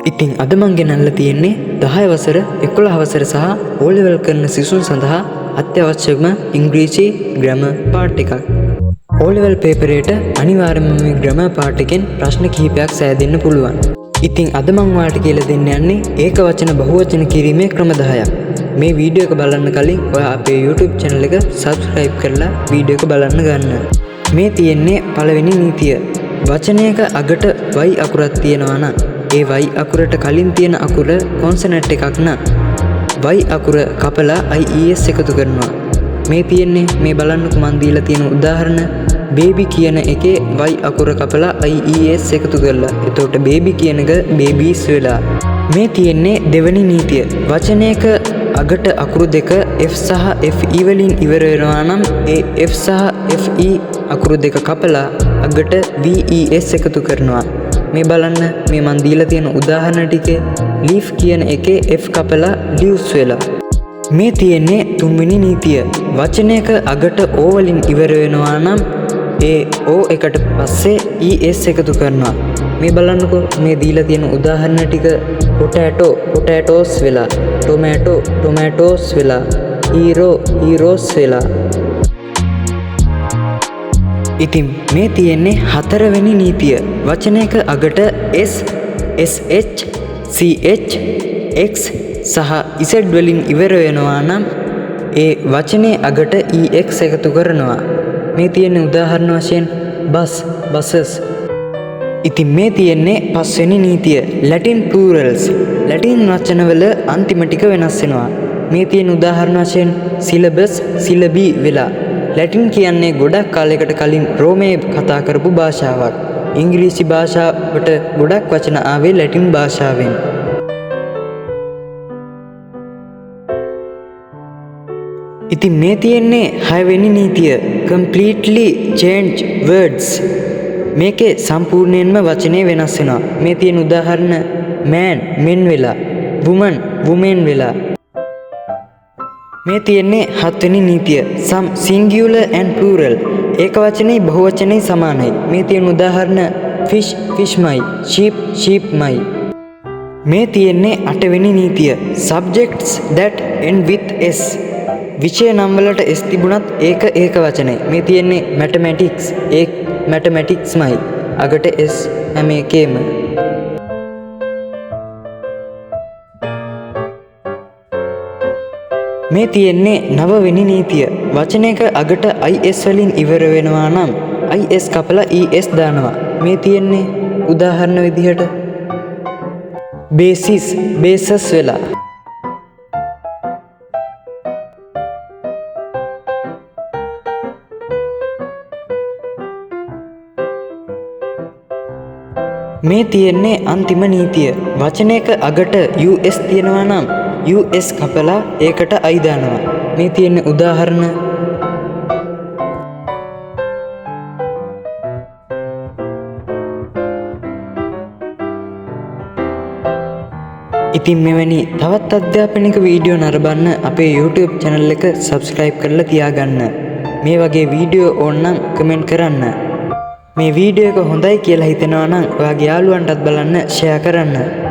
ඉතින් අද මං ගෙනල්ලා තියෙන්නේ 10 වසර 11 වසර සහ O level කරන සිසුන් සඳහා අත්‍යවශ්‍යම ඉංග්‍රීසි ග්‍රැමර් පාර්ට් එකක්. O level පේපර් එකට අනිවාර්යයෙන්ම මේ ග්‍රැමර් පාර්ට් එකෙන් ප්‍රශ්න කිහිපයක් සෑදෙන්න පුළුවන්. ඉතින් අද මං ඔයාලට කියලා දෙන්න යන්නේ ඒක වචන බහුවචන කිරීමේ ක්‍රම 10ක්. මේ වීඩියෝ එක බලන්න කලින් ඔයා අපේ YouTube channel එක subscribe කරලා වීඩියෝ එක බලන්න ගන්න. මේ තියෙන්නේ පළවෙනි නීතිය. වචනයක අගට y අකුරක් තියෙනවා නම් ඒ y අකුරට කලින් තියෙන අකුර කොන්සනන්ට් එකක් නම් y අකුර කපලා ies එකතු කරනවා. මේ තියෙන්නේ මේ බලන්නකෝ මන් දීලා තියෙන උදාහරණ baby කියන එකේ y අකුර කපලා ies එකතු කරලා. එතකොට baby කියන එක babies වෙලා. මේ තියෙන්නේ දෙවෙනි නීතිය. වචනයක අගට අකුරු දෙක f සහ fe වලින් ඉවර වෙනවා නම් ඒ f සහ fe අකුරු දෙක කපලා අගට ves එකතු කරනවා. මේ බලන්න මේ මන් දීලා තියෙන උදාහරණ ටිකේ leaf කියන එකේ f කපලා leaves වෙලා. මේ තියෙන්නේ තුන්වෙනි නීතිය. වචනයක අගට o වලින් ඉවර වෙනවා නම් ඒ o එකට පස්සේ es එකතු කරනවා. මේ බලන්නකෝ මේ දීලා තියෙන උදාහරණ ටික potato potatoes වෙලා, tomato tomatoes වෙලා, hero heroes වෙලා. ඉතින් මේ තියෙන්නේ හතරවෙනි නීතිය. වචනයක අගට s sh ch x සහ z වලින් ඉවර වෙනවා නම් ඒ වචනේ අගට ex එකතු කරනවා. මේ තියෙන උදාහරණ වශයෙන් bus buses. ඉතින් මේ තියෙන්නේ පස්වෙනි නීතිය. ලැටින් plurals. ලැටින් වචනවල අන්තිම ටික වෙනස් වෙනවා. මේ තියෙන උදාහරණ වශයෙන් syllabus syllabi වෙලා. ලැටින් කියන්නේ ගොඩක් කාලයකට කලින් රෝමයේ කතා කරපු භාෂාවක්. ඉංග්‍රීසි භාෂාවට ගොඩක් වචන ආවේ ලැටින් භාෂාවෙන්. ඉතින් මේ තියෙන්නේ 6 වෙනි නීතිය. completely change words. මේකේ සම්පූර්ණයෙන්ම වචනේ වෙනස් වෙනවා. මේ තියෙන උදාහරණ man men වෙලා, woman women වෙලා. මේ තියෙන්නේ 7 වෙනි නීතිය. some singular and plural. ඒක වචනේ බහුවචනේ සමානයි. මේ තියෙන උදාහරණ fish fishමයි, sheep sheepමයි. මේ තියෙන්නේ 8 වෙනි නීතිය. subjects that end with s. විෂය නම් වලට s තිබුණත් ඒක වචනේ. මේ තියෙන්නේ mathematics. ඒක mathematicsමයි. අගට s හැම එකේම. මේ තියෙන්නේ 9 වෙනි නීතිය. වචනයක අගට is වලින් ඉවර වෙනවා නම් is කපලා es දානවා. මේ තියෙන්නේ උදාහරණ විදිහට basis basis වෙලා. මේ තියෙන්නේ අන්තිම නීතිය. වචනයක අගට us තියෙනවා නම් us කපලා ඒකට i දානවා. මේ තියෙන්නේ උදාහරණ ඉතින් මෙවැනි තවත් අධ්‍යාපනික වීඩියෝ නරඹන්න අපේ YouTube channel එක subscribe කරලා තියාගන්න. මේ වගේ වීඩියෝ ඕන නම් කමෙන්ට් කරන්න. මේ වීඩියෝ එක හොඳයි කියලා හිතෙනවා නම් ඔයාගේ යාළුවන්ටත් බලන්න share කරන්න.